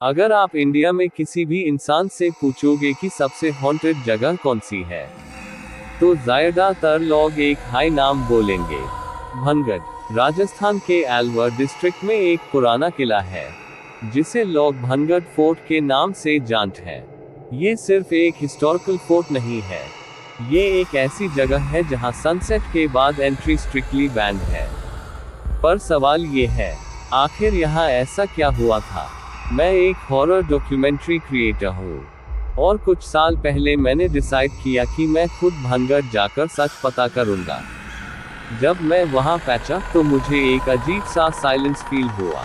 अगर आप इंडिया में किसी भी इंसान से पूछोगे कि सबसे हॉन्टेड जगह कौन सी है, तो ज्यादातर लोग एक हाई नाम बोलेंगे। भनगढ़ राजस्थान के अलवर डिस्ट्रिक्ट में एक पुराना किला है, जिसे लोग भनगढ़ फोर्ट के नाम से जानते हैं। ये सिर्फ एक हिस्टोरिकल फोर्ट नहीं है, ये एक ऐसी जगह है जहां सनसेट के बाद एंट्री स्ट्रिक्टली बैन्ड है। पर सवाल ये है, आखिर यहाँ ऐसा क्या हुआ था? मैं एक हॉरर डॉक्यूमेंट्री क्रिएटर हूँ, और कुछ साल पहले मैंने डिसाइड किया कि मैं खुद भनगढ़ जाकर सच पता करूँगा। जब मैं वहाँ पहुंचा तो मुझे एक अजीब सा साइलेंस फील हुआ।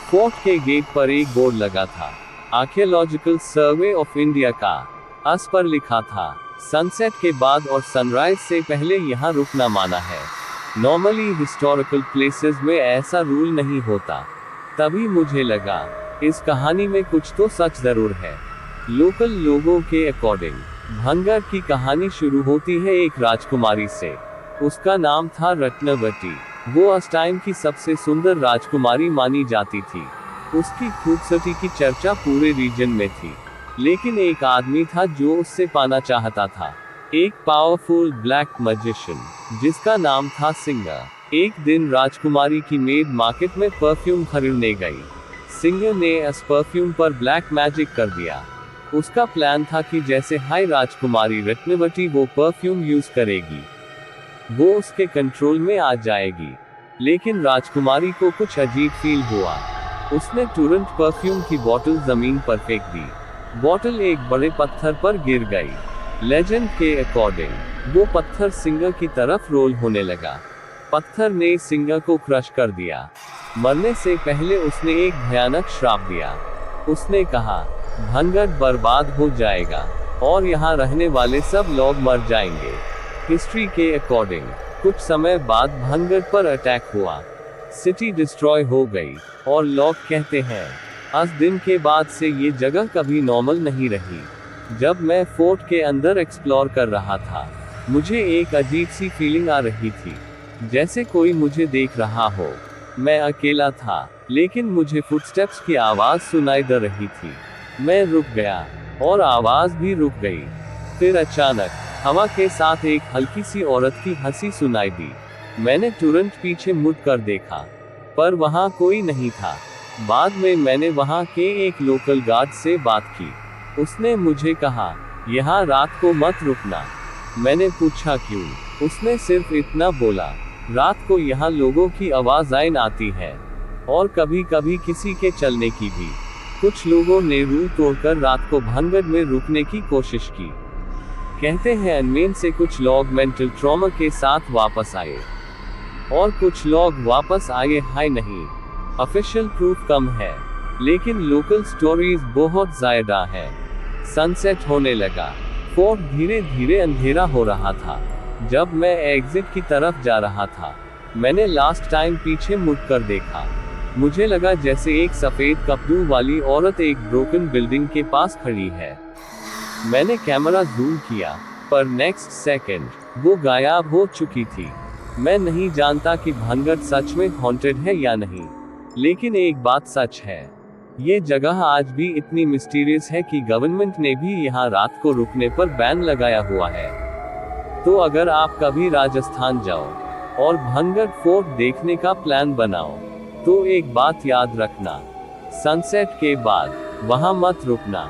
फोर्ट के गेट पर एक बोर्ड लगा था, आर्कियोलॉजिकल सर्वे ऑफ इंडिया का। उस पर लिखा था, सनसेट के बाद और सनराइज से पहले यहाँ रुकना माना है। नॉर्मली हिस्टोरिकल प्लेसेस में ऐसा रूल नहीं होता। तभी मुझे लगा, इस कहानी में कुछ तो सच जरूर है। लोकल लोगों के अकॉर्डिंग भनगढ़ की कहानी शुरू होती है एक राजकुमारी से। उसका नाम था रत्नवती। वो उस टाइम की सबसे सुंदर राजकुमारी मानी जाती थी। उसकी खूबसूरती की चर्चा पूरे रीजन में थी। लेकिन एक आदमी था जो उससे पाना चाहता था, एक पावरफुल ब्लैक मैजिशियन, जिसका नाम था सिंगर। एक दिन राजकुमारी की मेड मार्केट में परफ्यूम खरीदने गई। सिंगर ने इस परफ्यूम पर ब्लैक मैजिक कर दिया। उसका प्लान था कि जैसे हाई राजकुमारी रत्नवती वो परफ्यूम यूज करेगी, वो उसके कंट्रोल में आ जाएगी। लेकिन राजकुमारी को कुछ अजीब फील हुआ। उसने तुरंत परफ्यूम की बोतल जमीन पर फेंक दी। बोतल एक बड़े पत्थर पर गिर गई। लेजेंड के अकॉर्डिंग वो पत्थर सिंगर की तरफ रोल होने लगा। पत्थर ने सिंगर को क्रश कर दिया। मरने से पहले उसने एक भयानक श्राप दिया। उसने कहा, भनगढ़ बर्बाद हो जाएगा और यहाँ रहने वाले सब लोग मर जाएंगे। हिस्ट्री के अकॉर्डिंग कुछ समय बाद भनगढ़ पर अटैक हुआ, सिटी डिस्ट्रॉय हो गई, और लोग कहते हैं उस दिन के बाद से ये जगह कभी नॉर्मल नहीं रही। जब मैं फोर्ट के अंदर एक्सप्लोर कर रहा था, मुझे एक अजीब सी फीलिंग आ रही थी, जैसे कोई मुझे देख रहा हो। मैं अकेला था, लेकिन मुझे फुटस्टेप्स की आवाज सुनाई दे रही थी। मैं रुक गया, और आवाज भी रुक गई। फिर अचानक हवा के साथ एक हल्की सी औरत की हंसी सुनाई दी। मैंने तुरंत पीछे मुड़ कर देखा, पर वहां कोई नहीं था। बाद में मैंने वहां के एक लोकल गार्ड से बात की। उसने मुझे कहा, यहाँ रात को मत रुकना। मैंने पूछा क्यों? उसने सिर्फ इतना बोला, रात को यहाँ लोगों की आवाज़ें आती है, और कभी कभी किसी के चलने की भी। कुछ लोगों ने रूल तोड़कर रात को भनगढ़ में रुकने की कोशिश की। कहते हैं इनमें से कुछ लोग मेंटल ट्रॉमा के साथ वापस आए, और कुछ लोग वापस आए हाय नहीं। ऑफिशियल प्रूफ कम है, लेकिन लोकल स्टोरीज बहुत ज्यादा है। सनसेट होने लगा। फोर्ट धीरे धीरे अंधेरा हो रहा था। जब मैं एग्जिट की तरफ जा रहा था, मैंने लास्ट टाइम पीछे मुड़कर देखा। मुझे लगा जैसे एक सफेद कपड़ों वाली औरत एक ब्रोकन बिल्डिंग के पास खड़ी है। मैंने कैमरा जूम किया, पर नेक्स्ट सेकंड वो गायब हो चुकी थी। मैं नहीं जानता कि भनगढ़ सच में हॉन्टेड है या नहीं, लेकिन एक बात सच है, ये जगह आज भी इतनी मिस्टीरियस है कि गवर्नमेंट ने भी यहाँ रात को रुकने पर बैन लगाया हुआ है। तो अगर आप कभी राजस्थान जाओ और भनगढ़ फोर्ट देखने का प्लान बनाओ, तो एक बात याद रखना, सनसेट के बाद वहां मत रुकना।